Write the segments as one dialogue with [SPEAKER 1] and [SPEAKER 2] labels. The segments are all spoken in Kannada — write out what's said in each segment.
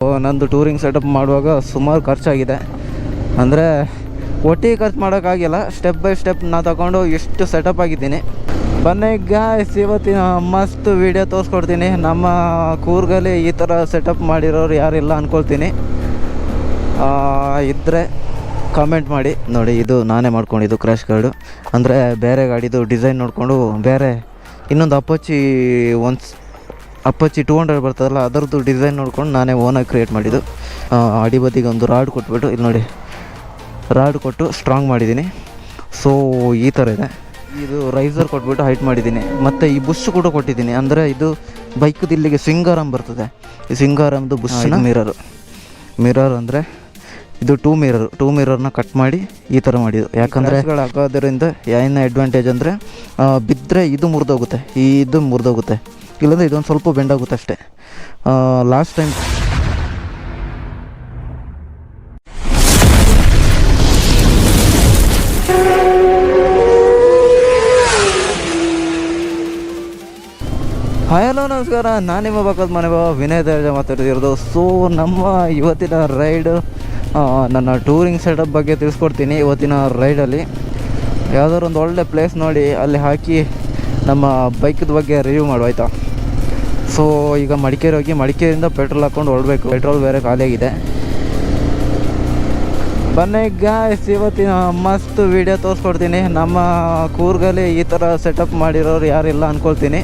[SPEAKER 1] ನಂದು ಟೂರಿಂಗ್ ಸೆಟಪ್ ಮಾಡುವಾಗ ಸುಮಾರು ಖರ್ಚಾಗಿದೆ. ಅಂದರೆ ಒಟ್ಟಿಗೆ ಖರ್ಚು ಮಾಡೋಕ್ಕಾಗಿಲ್ಲ, ಸ್ಟೆಪ್ ಬೈ ಸ್ಟೆಪ್ ನಾ ತಗೊಂಡು ಎಷ್ಟು ಸೆಟಪ್ ಆಗಿದ್ದೀನಿ. ಬನ್ನಿ ಗಾಯ್ಸ್, ಇವತ್ತಿನ ಮಸ್ತ್ ವೀಡಿಯೋ ತೋರಿಸ್ಕೊಡ್ತೀನಿ. ನಮ್ಮ ಕೂರ್ಗಲ್ಲಿ ಈ ಥರ ಸೆಟಪ್ ಮಾಡಿರೋರು ಯಾರಿಲ್ಲ ಅಂದ್ಕೊಳ್ತೀನಿ. ಇದ್ದರೆ ಕಾಮೆಂಟ್ ಮಾಡಿ. ನೋಡಿ, ಇದು ನಾನೇ ಮಾಡ್ಕೊಂಡಿದ್ದು ಕ್ರ್ಯಾಶ್ ಗಾರ್ಡು. ಅಂದರೆ ಬೇರೆ ಗಾಡಿದು ಡಿಸೈನ್ ನೋಡಿಕೊಂಡು ಬೇರೆ ಇನ್ನೊಂದು ಅಪ್ಪಚ್ಚಿ 200 ಬರ್ತದಲ್ಲ, ಅದರದ್ದು ಡಿಸೈನ್ ನೋಡ್ಕೊಂಡು ನಾನೇ ಓನಾಗಿ ಕ್ರಿಯೇಟ್ ಮಾಡಿದ್ದು. ಅಡಿಬದಿಗೆ ಒಂದು ರಾಡ್ ಕೊಟ್ಬಿಟ್ಟು, ಇಲ್ಲಿ ನೋಡಿ ರಾಡ್ ಕೊಟ್ಟು ಸ್ಟ್ರಾಂಗ್ ಮಾಡಿದ್ದೀನಿ. ಸೊ ಈ ಥರ ಇದೆ. ಇದು ರೈಸರ್ ಕೊಟ್ಬಿಟ್ಟು ಹೈಟ್ ಮಾಡಿದ್ದೀನಿ. ಮತ್ತು ಈ ಬುಷ್ ಕೂಡ ಕೊಟ್ಟಿದ್ದೀನಿ. ಅಂದರೆ ಇದು ಬೈಕ್ದು ಇಲ್ಲಿಗೆ ಸ್ವಿಂಗಾರಮ್ ಬರ್ತದೆ. ಈ ಸ್ವಿಂಗಾರಮ್ದು ಬುಷ್ನ ಮಿರರ್ ಅಂದರೆ ಇದು ಟೂ ಮಿರರ್ನ ಕಟ್ ಮಾಡಿ ಈ ಥರ ಮಾಡಿದ್ದು. ಯಾಕಂದರೆ ಹಾಕೋದ್ರಿಂದ ಏನು ಅಡ್ವಾಂಟೇಜ್ ಅಂದರೆ ಬಿದ್ದರೆ ಇದು ಮುರಿದೋಗುತ್ತೆ, ಇದು ಮುರಿದೋಗುತ್ತೆ. ಇಲ್ಲಾಂದರೆ ಇದೊಂದು ಸ್ವಲ್ಪ ಬೆಂಡಾಗುತ್ತೆ ಅಷ್ಟೇ. ಲಾಸ್ಟ್ ಟೈಮ್ ಹಲೋ ನಮಸ್ಕಾರ, ನಾನು ನಿಮ್ಮ ಪಕ್ಕದ ಮನೆ ವಿನಯ್ ದೇವರಾಜ ಮಾತಾಡ್ತಿರೋದು. ಸೊ ನಮ್ಮ ಇವತ್ತಿನ ರೈಡು, ನನ್ನ ಟೂರಿಂಗ್ ಸೆಟಪ್ ಬಗ್ಗೆ ತಿಳಿಸ್ಕೊಡ್ತೀನಿ. ಇವತ್ತಿನ ರೈಡಲ್ಲಿ ಯಾವುದಾದ್ರು ಒಂದು ಒಳ್ಳೆ ಪ್ಲೇಸ್ ನೋಡಿ ಅಲ್ಲಿ ಹಾಕಿ ನಮ್ಮ ಬೈಕ್ದ ಬಗ್ಗೆ ರಿವ್ಯೂ ಮಾಡುವ, ಆಯಿತಾ? ಸೊ ಈಗ ಮಡಿಕೇರಿ ಹೋಗಿ ಮಡಿಕೇರಿಯಿಂದ ಪೆಟ್ರೋಲ್ ಹಾಕ್ಕೊಂಡು ಹೊರಡಬೇಕು. ಪೆಟ್ರೋಲ್ ಬೇರೆ ಖಾಲಿಯಾಗಿದೆ. ಬನ್ನಿ ಗಾಯ್ಸ್, ಇವತ್ತಿನ ಮಸ್ತ್ ವೀಡಿಯೋ ತೋರಿಸ್ಕೊಡ್ತೀನಿ. ನಮ್ಮ ಕೂರ್ಗಲ್ಲಿ ಈ ಥರ ಸೆಟಪ್ ಮಾಡಿರೋರು ಯಾರಿಲ್ಲ ಅಂದ್ಕೊಳ್ತೀನಿ.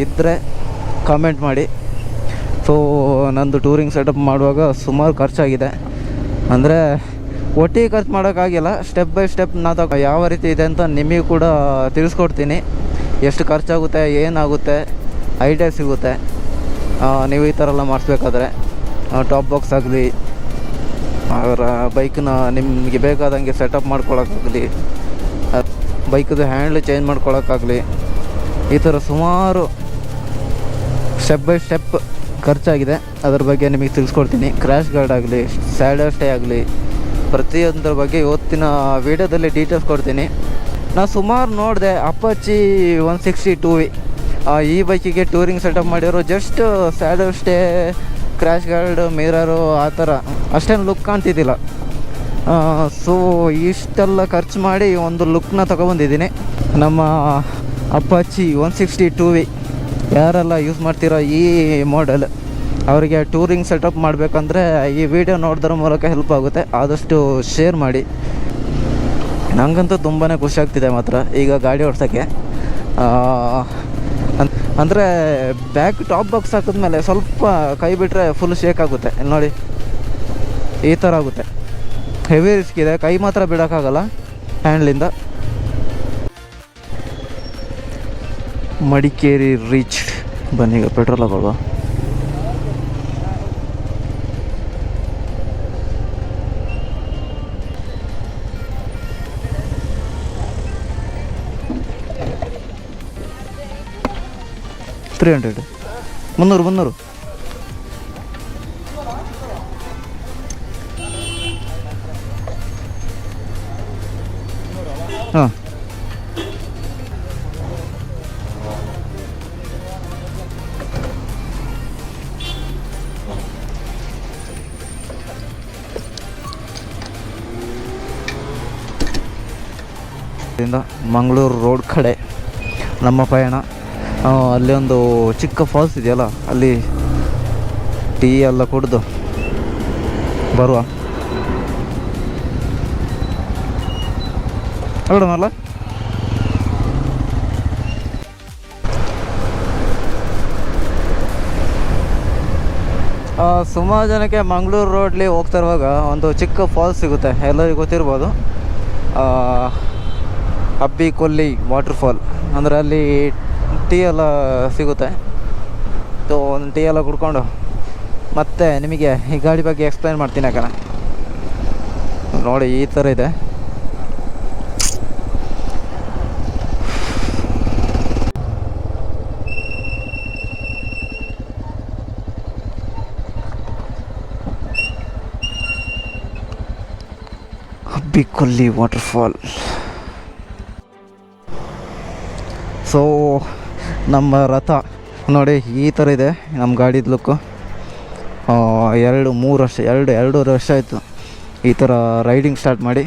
[SPEAKER 1] ಇದ್ದರೆ ಕಾಮೆಂಟ್ ಮಾಡಿ. ಸೊ ನಂದು ಟೂರಿಂಗ್ ಸೆಟಪ್ ಮಾಡುವಾಗ ಸುಮಾರು ಖರ್ಚಾಗಿದೆ. ಅಂದರೆ ಒಟ್ಟಿಗೆ ಖರ್ಚು ಮಾಡೋಕ್ಕಾಗಿಲ್ಲ, ಸ್ಟೆಪ್ ಬೈ ಸ್ಟೆಪ್ ನಾ ಯಾವ ರೀತಿ ಇದೆ ಅಂತ ನಿಮಗೆ ಕೂಡ ತಿಳಿಸ್ಕೊಡ್ತೀನಿ. ಎಷ್ಟು ಖರ್ಚಾಗುತ್ತೆ, ಏನಾಗುತ್ತೆ, ಐಡಿಯಾ ಸಿಗುತ್ತೆ ನೀವು ಈ ಥರ ಎಲ್ಲ ಮಾಡಿಸ್ಬೇಕಾದ್ರೆ. ಟಾಪ್ ಬಾಕ್ಸ್ ಆಗಲಿ, ಅವರ ಬೈಕ್ನ ನಿಮಗೆ ಬೇಕಾದಂಗೆ ಸೆಟಪ್ ಮಾಡ್ಕೊಳಕ್ಕಾಗಲಿ, ಬೈಕ್ದು ಹ್ಯಾಂಡ್ಲ್ ಚೇಂಜ್ ಮಾಡ್ಕೊಳಕ್ಕಾಗಲಿ, ಈ ಥರ ಸುಮಾರು ಸ್ಟೆಪ್ ಬೈ ಸ್ಟೆಪ್ ಖರ್ಚಾಗಿದೆ. ಅದ್ರ ಬಗ್ಗೆ ನಿಮಗೆ ತಿಳಿಸ್ಕೊಡ್ತೀನಿ. ಕ್ರ್ಯಾಶ್ ಗಾರ್ಡ್ ಆಗಲಿ, ಸ್ಯಾಡರ್ ಸ್ಟೇ ಆಗಲಿ, ಪ್ರತಿಯೊಂದರ ಬಗ್ಗೆ ಇವತ್ತಿನ ವೀಡಿಯೋದಲ್ಲಿ ಡೀಟೇಲ್ಸ್ ಕೊಡ್ತೀನಿ. ನಾನು ಸುಮಾರು ನೋಡಿದೆ. ಅಪಾಚಿ 160 2V ಈ ಬೈಕಿಗೆ ಟೂರಿಂಗ್ ಸೆಟಪ್ ಮಾಡಿರೋ just saddle stay, crash guard, mirror ಆ ಥರ ಅಷ್ಟೇನು ಲುಕ್ ಕಾಣ್ತಿದ್ದಿಲ್ಲ. ಸೊ ಇಷ್ಟೆಲ್ಲ ಖರ್ಚು ಮಾಡಿ ಒಂದು ಲುಕ್ನ ತೊಗೊಬಂದಿದ್ದೀನಿ. ನಮ್ಮ ಅಪಾಚಿ 160 2V ಯಾರೆಲ್ಲ ಯೂಸ್ ಮಾಡ್ತಿರೋ ಈ ಮಾಡೆಲ್, ಅವರಿಗೆ ಟೂರಿಂಗ್ ಸೆಟಪ್ ಮಾಡಬೇಕಂದ್ರೆ ಈ ವಿಡಿಯೋ ನೋಡೋದ್ರ ಮೂಲಕ ಹೆಲ್ಪ್ ಆಗುತ್ತೆ. ಆದಷ್ಟು ಶೇರ್ ಮಾಡಿ. ನನಗಂತೂ ತುಂಬಾ ಖುಷಿ ಆಗ್ತಿದೆ ಮಾತ್ರ ಈಗ ಗಾಡಿ ಓಡ್ಸೋಕ್ಕೆ. ಅಂದರೆ ಬ್ಯಾಕ್ ಟಾಪ್ ಬಾಕ್ಸ್ ಹಾಕಿದ್ಮೇಲೆ ಸ್ವಲ್ಪ ಕೈ ಬಿಟ್ಟರೆ ಫುಲ್ ಶೇಕ್ ಆಗುತ್ತೆ. ನೋಡಿ ಈ ಥರ ಆಗುತ್ತೆ. ಹೆವಿ ರಿಸ್ಕ್ ಇದೆ, ಕೈ ಮಾತ್ರ ಬಿಡೋಕ್ಕಾಗಲ್ಲ ಹ್ಯಾಂಡ್ಲಿಂದ. ಮಡಿಕೇರಿ ರೀಚ್. ಬನ್ನಿ ಈಗ ಪೆಟ್ರೋಲ್ ಹಾಕೊಳ್ಳುವ. $300 300 ಹಾಂ. ಮಂಗಳೂರು ರೋಡ್ ಕಡೆ ನಮ್ಮ ಪಯಣ. ಅಲ್ಲಿ ಒಂದು ಚಿಕ್ಕ ಫಾಲ್ಸ್ ಇದೆಯಲ್ಲ, ಅಲ್ಲಿ ಟೀ ಎಲ್ಲ ಕುಡಿದು ಬರುವ. ಅಲ್ಲ ಸುಮಾರು ಜನಕ್ಕೆ ಮಂಗಳೂರು ರೋಡ್ಲಿ ಹೋಗ್ತಾ ಇರುವಾಗ ಒಂದು ಚಿಕ್ಕ ಫಾಲ್ಸ್ ಸಿಗುತ್ತೆ, ಎಲ್ಲರಿಗೂ ಗೊತ್ತಿರ್ಬೋದು. ಅಬ್ಬಿ ಕೊಲ್ಲಿ ವಾಟರ್ಫಾಲ್. ಅಂದರೆ ಅಲ್ಲಿ ಟೀ ಎಲ್ಲ ಸಿಗುತ್ತೆ. ಸೊ ಒಂದು ಟೀ ಎಲ್ಲ ಕುಡ್ಕೊಂಡು ಮತ್ತೆ ನಿಮಗೆ ಈ ಗಾಡಿ ಬಗ್ಗೆ ಎಕ್ಸ್ಪ್ಲೈನ್ ಮಾಡ್ತೀನಿ. ಯಾಕಂದ್ರೆ ನೋಡಿ ಈ ಥರ ಇದೆ. ಅಬ್ಬಿ ಕೊಲ್ಲಿ ವಾಟರ್ಫಾಲ್. ಸೊ ನಮ್ಮ ರಥ ನೋಡಿ ಈ ಥರ ಇದೆ ನಮ್ಮ ಗಾಡಿದ ಲುಕ್ಕು. ಎರಡೂವರೆ ವರ್ಷ ಆಯಿತು ಈ ಥರ ರೈಡಿಂಗ್ ಸ್ಟಾರ್ಟ್ ಮಾಡಿ.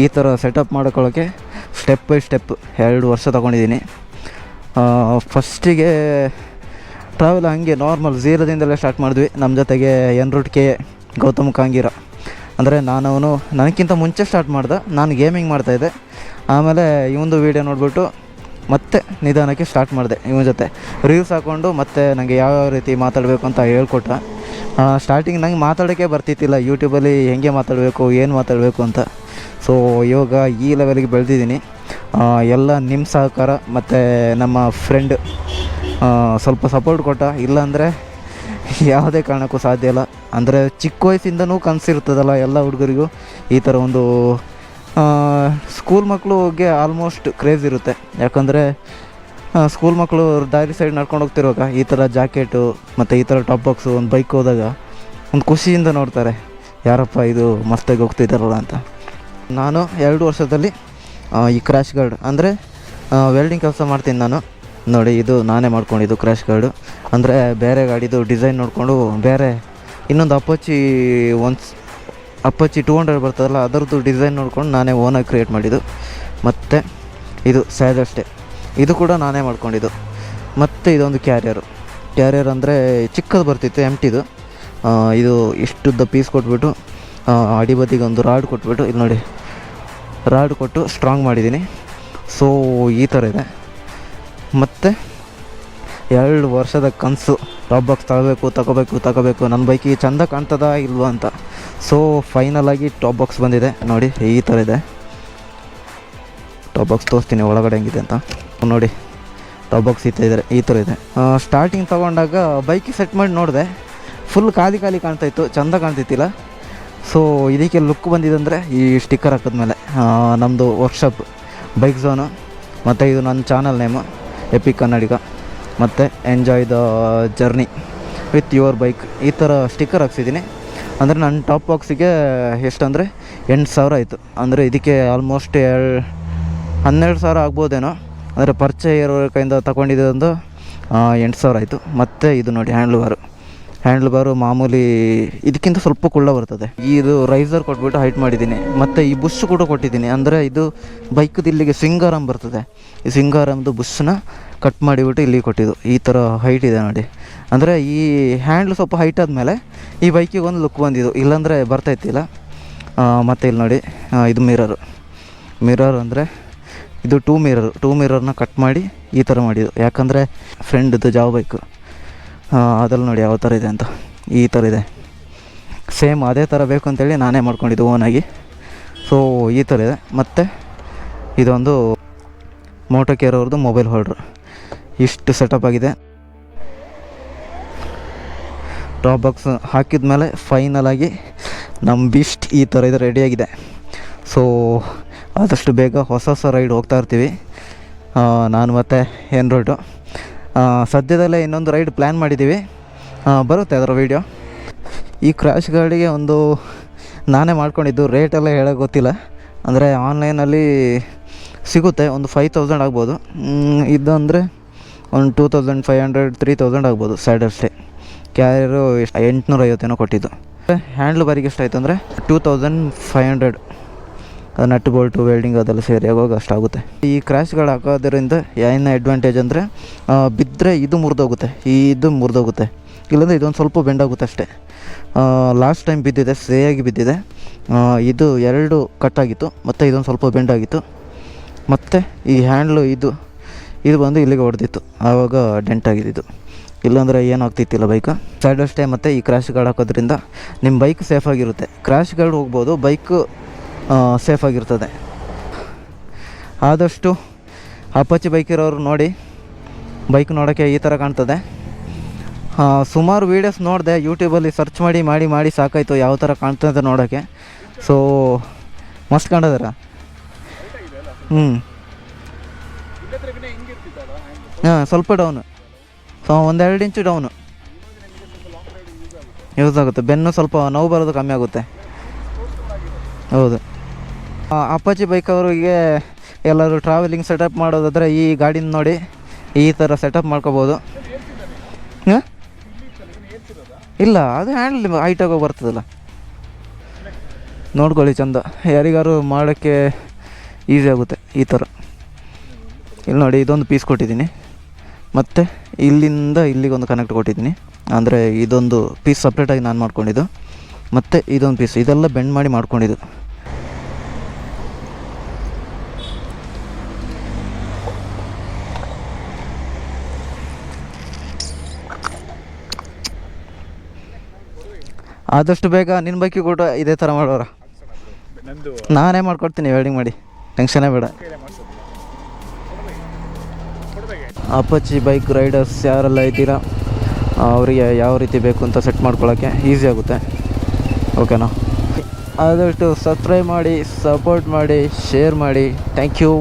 [SPEAKER 1] ಈ ಥರ ಸೆಟಪ್ ಮಾಡ್ಕೊಳ್ಳೋಕ್ಕೆ ಸ್ಟೆಪ್ ಬೈ ಸ್ಟೆಪ್ 2 ವರ್ಷ ತೊಗೊಂಡಿದ್ದೀನಿ. ಫಸ್ಟಿಗೆ ಟ್ರಾವೆಲ್ ಹಂಗೆ ನಾರ್ಮಲ್ ಝೀರೋದಿಂದಲೇ ಸ್ಟಾರ್ಟ್ ಮಾಡಿದ್ವಿ. ನಮ್ಮ ಜೊತೆಗೆ ಎನ್ ರೂಟ್ ಗೌತಮ್ ಕಾಂಗೀರ, ಅಂದರೆ ನನಗಿಂತ ಮುಂಚೆ ಸ್ಟಾರ್ಟ್ ಮಾಡ್ದೆ. ನಾನು ಗೇಮಿಂಗ್ ಮಾಡ್ತಾಯಿದ್ದೆ. ಆಮೇಲೆ ಇವೊಂದು ವೀಡಿಯೋ ನೋಡಿಬಿಟ್ಟು ಮತ್ತೆ ನಿಧಾನಕ್ಕೆ ಸ್ಟಾರ್ಟ್ ಮಾಡಿದೆ. ಇವನ ಜೊತೆ ರಿವ್ಯೂಸ್ ಹಾಕ್ಕೊಂಡು ಮತ್ತೆ ನನಗೆ ಯಾವ ರೀತಿ ಮಾತಾಡಬೇಕು ಅಂತ ಹೇಳ್ಕೊಟ್ಟ. ಸ್ಟಾರ್ಟಿಂಗ್ ನಂಗೆ ಮಾತಾಡೋಕ್ಕೆ ಬರ್ತಿತ್ತಿಲ್ಲ ಯೂಟ್ಯೂಬಲ್ಲಿ ಹೆಂಗೆ ಮಾತಾಡಬೇಕು, ಏನು ಮಾತಾಡಬೇಕು ಅಂತ. ಸೊ ಇವಾಗ ಈ ಲೆವೆಲ್ಗೆ ಬೆಳೆದಿದ್ದೀನಿ. ಎಲ್ಲ ನಿಮ್ಮ ಸಹಕಾರ ಮತ್ತು ನಮ್ಮ ಫ್ರೆಂಡ್ ಸ್ವಲ್ಪ ಸಪೋರ್ಟ್ ಕೊಟ್ಟ. ಇಲ್ಲಾಂದರೆ ಯಾವುದೇ ಕಾರಣಕ್ಕೂ ಸಾಧ್ಯ ಇಲ್ಲ. ಅಂದರೆ ಚಿಕ್ಕ ವಯಸ್ಸಿಂದನೂ ಕನಸಿರ್ತದಲ್ಲ ಎಲ್ಲ ಹುಡುಗರಿಗೂ ಈ ಥರ ಒಂದು ಸ್ಕೂಲ್ ಮಕ್ಕಳಿಗೆ ಆಲ್ಮೋಸ್ಟ್ ಕ್ರೇಜ್ ಇರುತ್ತೆ. ಯಾಕಂದರೆ ಸ್ಕೂಲ್ ಮಕ್ಕಳು ದಾರಿ ಸೈಡ್ ನಡ್ಕೊಂಡು ಹೋಗ್ತಿರುವಾಗ ಈ ಥರ ಜಾಕೆಟು ಮತ್ತು ಈ ಥರ ಟಾಪ್ ಬಾಕ್ಸು ಒಂದು ಬೈಕ್ ಹೋದಾಗ ಒಂದು ಖುಷಿಯಿಂದ ನೋಡ್ತಾರೆ, ಯಾರಪ್ಪ ಇದು ಮಸ್ತಾಗಿ ಹೋಗ್ತಿದ್ದಾರಲ್ಲ ಅಂತ. ನಾನು 2 ವರ್ಷದಲ್ಲಿ ಈ ಕ್ರ್ಯಾಶ್ ಗಾರ್ಡ್ ಅಂದರೆ ವೆಲ್ಡಿಂಗ್ ಕೆಲಸ ಮಾಡ್ತೀನಿ ನಾನು. ನೋಡಿ, ಇದು ನಾನೇ ಮಾಡ್ಕೊಂಡಿದ್ದು ಕ್ರ್ಯಾಶ್ ಗಾರ್ಡು. ಅಂದರೆ ಬೇರೆ ಗಾಡಿದು ಡಿಸೈನ್ ನೋಡಿಕೊಂಡು ಬೇರೆ ಇನ್ನೊಂದು ಅಪ್ಪಚ್ಚಿ 200 ಬರ್ತದಲ್ಲ ಅದರದ್ದು ಡಿಸೈನ್ ನೋಡ್ಕೊಂಡು ನಾನೇ ಓನಾಗಿ ಕ್ರಿಯೇಟ್ ಮಾಡಿದ್ದು. ಮತ್ತು ಇದು ಸ್ಯಾಡ್ ಅಷ್ಟೇ, ಇದು ಕೂಡ ನಾನೇ ಮಾಡ್ಕೊಂಡಿದ್ದು. ಮತ್ತು ಇದೊಂದು ಕ್ಯಾರಿಯರ್ ಅಂದರೆ ಚಿಕ್ಕದು ಬರ್ತಿತ್ತು ಎಂಟಿದು. ಇದು ಇಷ್ಟುದ್ದ ಪೀಸ್ ಕೊಟ್ಬಿಟ್ಟು ಅಡಿಬದಿಗೆ ಒಂದು ರಾಡ್ ಕೊಟ್ಬಿಟ್ಟು ಇಲ್ಲಿ ನೋಡಿ ರಾಡ್ ಕೊಟ್ಟು ಸ್ಟ್ರಾಂಗ್ ಮಾಡಿದ್ದೀನಿ. ಸೊ ಈ ಥರ ಇದೆ. ಮತ್ತು 2 ವರ್ಷದ ಕನಸು ಟಾಪ್ ಬಾಕ್ಸ್ ತಗೋಬೇಕು ನನ್ನ ಬೈಕಿಗೆ ಚೆಂದ ಕಾಣ್ತದಾ ಇಲ್ವಾ ಅಂತ. ಸೊ ಫೈನಲಾಗಿ ಟಾಪ್ ಬಾಕ್ಸ್ ಬಂದಿದೆ. ನೋಡಿ ಈ ಥರ ಇದೆ ಟಾಪ್ ಬಾಕ್ಸ್. ತೋರಿಸ್ತೀನಿ ಒಳಗಡೆ ಹೆಂಗಿದೆ ಅಂತ. ನೋಡಿ ಟಾಪ್ ಬಾಕ್ಸ್ ಈ ಥರ ಇದೆ. ಸ್ಟಾರ್ಟಿಂಗ್ ತೊಗೊಂಡಾಗ ಬೈಕಿಗೆ ಸೆಟ್ ಮಾಡಿ ನೋಡಿದೆ, ಫುಲ್ ಖಾಲಿ ಕಾಣ್ತಾಯಿತ್ತು, ಚೆಂದ ಕಾಣ್ತಿತ್ತಿಲ್ಲ. ಸೊ ಇದಕ್ಕೆ ಲುಕ್ ಬಂದಿದೆ ಅಂದರೆ ಈ ಸ್ಟಿಕ್ಕರ್ ಹಾಕಿದ್ಮೇಲೆ ನಮ್ಮದು ವರ್ಕ್ಶಾಪ್ ಬೈಕ್ ಝೋನು ಮತ್ತು ಇದು ನನ್ನ ಚಾನಲ್ ನೇಮು ಎಪಿಕ್ ಕನ್ನಡಿಗ ಮತ್ತು enjoy the journey with your bike ಈ ಥರ ಸ್ಟಿಕ್ಕರ್ ಹಾಕ್ಸಿದ್ದೀನಿ. ಅಂದರೆ ನನ್ನ ಟಾಪ್ ಬಾಕ್ಸಿಗೆ ಎಷ್ಟಂದರೆ 8,000 ಆಯಿತು. ಅಂದರೆ ಇದಕ್ಕೆ ಆಲ್ಮೋಸ್ಟ್ 12,000 ಆಗ್ಬೋದೇನೋ. ಅಂದರೆ ಪರಿಚಯ ಇರೋ ಕೈಯಿಂದ ತಗೊಂಡಿದ್ದೊಂದು 8,000 ಆಯಿತು. ಮತ್ತು ಇದು ನೋಡಿ ಹ್ಯಾಂಡ್ಲ್ ಬಾರು ಮಾಮೂಲಿ ಇದಕ್ಕಿಂತ ಸ್ವಲ್ಪ ಕುಳ್ಳ ಬರ್ತದೆ. ಇದು ರೈಸರ್ ಕೊಟ್ಬಿಟ್ಟು ಹೈಟ್ ಮಾಡಿದ್ದೀನಿ. ಮತ್ತು ಈ ಬುಷ್ ಕೂಡ ಕೊಟ್ಟಿದ್ದೀನಿ. ಅಂದರೆ ಇದು ಬೈಕ್ದು ಇಲ್ಲಿಗೆ ಸಿಂಗಾರಾಮ್ ಬರ್ತದೆ, ಈ ಸಿಂಗಾರಾಮ್ದು ಬುಷ್ನ ಕಟ್ ಮಾಡಿಬಿಟ್ಟು ಇಲ್ಲಿ ಕೊಟ್ಟಿದ್ದು. ಈ ಥರ ಹೈಟ್ ಇದೆ ನೋಡಿ. ಅಂದರೆ ಈ ಹ್ಯಾಂಡ್ಲ್ ಸ್ವಲ್ಪ ಹೈಟ್ ಆದಮೇಲೆ ಈ ಬೈಕಿಗೆ ಒಂದು ಲುಕ್ ಬಂದಿದ್ದು, ಇಲ್ಲಾಂದರೆ ಬರ್ತಾಯಿತ್ತಿಲ್ಲ. ಮತ್ತು ಇಲ್ಲಿ ನೋಡಿ ಇದು ಮಿರರ್ ಅಂದರೆ ಇದು ಟೂ ಮಿರರ್ನ ಕಟ್ ಮಾಡಿ ಈ ಥರ ಮಾಡಿದ್ದು. ಯಾಕಂದರೆ ಫ್ರೆಂಡ್ದು ಜಾವ ಬೈಕು ಅದ್ರಲ್ಲಿ ನೋಡಿ ಯಾವ ಥರ ಇದೆ ಅಂತ. ಈ ಥರ ಇದೆ, ಸೇಮ್ ಅದೇ ಥರ ಬೇಕು ಅಂತೇಳಿ ನಾನೇ ಮಾಡ್ಕೊಂಡಿದ್ದು ಓನಾಗಿ. ಸೊ ಈ ಥರ ಇದೆ. ಮತ್ತು ಇದೊಂದು ಮೋಟೋ ಕೇರ್ ಅವ್ರದ್ದು ಮೊಬೈಲ್ ಹೋಲ್ಡ್ರು. ಇಷ್ಟು ಸೆಟಪ್ ಆಗಿದೆ. ಟಾಪ್ ಬಾಕ್ಸ್ ಹಾಕಿದ ಮೇಲೆ ಫೈನಲಾಗಿ ನಮ್ಮ ಬಿಸ್ಟ್ ಈ ಥರ ಇದು ರೆಡಿಯಾಗಿದೆ. ಸೊ ಆದಷ್ಟು ಬೇಗ ಹೊಸ ರೈಡ್ ಹೋಗ್ತಾ ಇರ್ತೀವಿ ನಾನು ಮತ್ತು ಎನ್ ರೂಟು. ಸದ್ಯದಲ್ಲೇ ಇನ್ನೊಂದು ರೈಡ್ ಪ್ಲ್ಯಾನ್ ಮಾಡಿದ್ದೀವಿ, ಬರುತ್ತೆ ಅದರ ವೀಡಿಯೋ. ಈ ಕ್ರ್ಯಾಶ್ ಗಾರ್ಡಿಗೆ ಒಂದು ನಾನೇ ಮಾಡ್ಕೊಂಡಿದ್ದು, ರೇಟೆಲ್ಲ ಹೇಳೋಕ್ಕೆ ಗೊತ್ತಿಲ್ಲ. ಅಂದರೆ ಆನ್ಲೈನಲ್ಲಿ ಸಿಗುತ್ತೆ, ಒಂದು 5,000 ಆಗ್ಬೋದು. ಇದು ಅಂದರೆ ಒಂದು 2,500-3,000 ಆಗ್ಬೋದು ಸ್ಯಾಡ್ ಅಷ್ಟೇ. ಕ್ಯಾರಿಯರು 850 ಕೊಟ್ಟಿದ್ದು. ಹ್ಯಾಂಡ್ಲ್ ಬಾರಿಗೆ ಎಷ್ಟಾಯಿತು ಅಂದರೆ 2,500. ನಟ್ ಬೋಲ್ಟು ವೆಲ್ಡಿಂಗ್ ಅದೆಲ್ಲ ಸೇರಿ ಆಗುವಾಗ ಅಷ್ಟಾಗುತ್ತೆ. ಈ ಕ್ರ್ಯಾಶ್ಗಳು ಹಾಕೋದ್ರಿಂದ ಏನು ಅಡ್ವಾಂಟೇಜ್ ಅಂದರೆ ಬಿದ್ದರೆ ಇದು ಮುರಿದೋಗುತ್ತೆ, ಇಲ್ಲಾಂದರೆ ಇದೊಂದು ಸ್ವಲ್ಪ ಬೆಂಡಾಗುತ್ತೆ ಅಷ್ಟೇ. ಲಾಸ್ಟ್ ಟೈಮ್ ಬಿದ್ದಿದೆ, ಸೇಯಾಗಿ ಬಿದ್ದಿದೆ. ಇದು 2 ಕಟ್ಟಾಗಿತ್ತು ಮತ್ತು ಇದೊಂದು ಸ್ವಲ್ಪ ಬೆಂಡಾಗಿತ್ತು. ಮತ್ತು ಈ ಹ್ಯಾಂಡ್ಲು ಇದು ಬಂದು ಇಲ್ಲಿಗೆ ಹೊಡೆದಿತ್ತು, ಆವಾಗ ಡೆಂಟ್ ಆಗಿದ್ದು. ಇಲ್ಲಾಂದರೆ ಏನಾಗ್ತಿತ್ತಿಲ್ಲ ಬೈಕು. ಸೈಡ್ ಅಷ್ಟೇ. ಮತ್ತು ಈ ಕ್ರ್ಯಾಶ್ ಗಾರ್ಡ್ ಹಾಕೋದ್ರಿಂದ ನಿಮ್ಮ ಬೈಕ್ ಸೇಫಾಗಿರುತ್ತೆ. ಕ್ರ್ಯಾಶ್ ಗಾರ್ಡ್ ಹೋಗ್ಬೋದು, ಬೈಕು ಸೇಫಾಗಿರ್ತದೆ. ಆದಷ್ಟು ಅಪಾಚಿ ಬೈಕ್ ಇರೋರು ನೋಡಿ, ಬೈಕ್ ನೋಡೋಕ್ಕೆ ಈ ಥರ ಕಾಣ್ತದೆ. ಸುಮಾರು ವೀಡಿಯೋಸ್ ನೋಡಿದೆ ಯೂಟ್ಯೂಬಲ್ಲಿ, ಸರ್ಚ್ ಮಾಡಿ ಸಾಕಾಯಿತು ಯಾವ ಥರ ಕಾಣ್ತದೆ ನೋಡೋಕ್ಕೆ. ಸೊ ಮಸ್ತ್ ಕಾಣೋದಾರ. ಸ್ವಲ್ಪ ಡೌನು, ಸೊ 1-2 ಇಂಚು ಡೌನು ಯೂಸ್ ಆಗುತ್ತೆ. ಬೆನ್ನು ಸ್ವಲ್ಪ ನೋವು ಬರೋದು ಕಮ್ಮಿ ಆಗುತ್ತೆ. ಹೌದು. ಅಪಾಚಿ ಬೈಕ್ ಅವರಿಗೆ ಎಲ್ಲರೂ ಟ್ರಾವೆಲಿಂಗ್ ಸೆಟಪ್ ಮಾಡೋದಾದರೆ ಈ ಗಾಡಿನ ನೋಡಿ ಈ ಥರ ಸೆಟಪ್ ಮಾಡ್ಕೋಬೋದು. ಇಲ್ಲ ಅದು ಹ್ಯಾಂಡಲ್ ಹೈಟಾಗಿ ಬರ್ತದಲ್ಲ, ನೋಡ್ಕೊಳ್ಳಿ ಚಂದ. ಯಾರಿಗಾರು ಮಾಡೋಕ್ಕೆ ಈಸಿ ಆಗುತ್ತೆ ಈ ಥರ. ಇಲ್ಲಿ ನೋಡಿ, ಇದೊಂದು ಪೀಸ್ ಕೊಟ್ಟಿದ್ದೀನಿ, ಮತ್ತು ಇಲ್ಲಿಂದ ಇಲ್ಲಿಗೊಂದು ಕನೆಕ್ಟ್ ಕೊಟ್ಟಿದ್ದೀನಿ. ಅಂದರೆ ಇದೊಂದು ಪೀಸ್ ಸಪ್ರೇಟಾಗಿ ನಾನು ಮಾಡ್ಕೊಂಡಿದ್ದು, ಮತ್ತು ಇದೊಂದು ಪೀಸ್, ಇದೆಲ್ಲ ಬೆಂಡ್ ಮಾಡಿ ಮಾಡ್ಕೊಂಡಿದ್ದು. ಆದಷ್ಟು ಬೇಗ ನಿನ್ನ ಬೈಕಿಗೆ ಕೂಡ ಇದೇ ಥರ ಮಾಡೋರ, ನಾನೇ ಮಾಡ್ಕೊಡ್ತೀನಿ ವೆಲ್ಡಿಂಗ್ ಮಾಡಿ, ಟೆನ್ಷನೇ ಬೇಡ. ಅಪಚಿ ಬೈಕ್ ರೈಡರ್ಸ್ ಯಾರೆಲ್ಲ ಇದ್ದೀರಾ ಅವರಿಗೆ ಯಾವ ರೀತಿ ಬೇಕು ಅಂತ ಸೆಟ್ ಮಾಡ್ಕೊಳ್ಳೋಕ್ಕೆ ಈಸಿ ಆಗುತ್ತೆ. ಓಕೆನಾ? ಆದಷ್ಟು ಸಬ್ಸ್ಕ್ರೈಬ್ ಮಾಡಿ, ಸಪೋರ್ಟ್ ಮಾಡಿ, ಶೇರ್ ಮಾಡಿ. Thank you.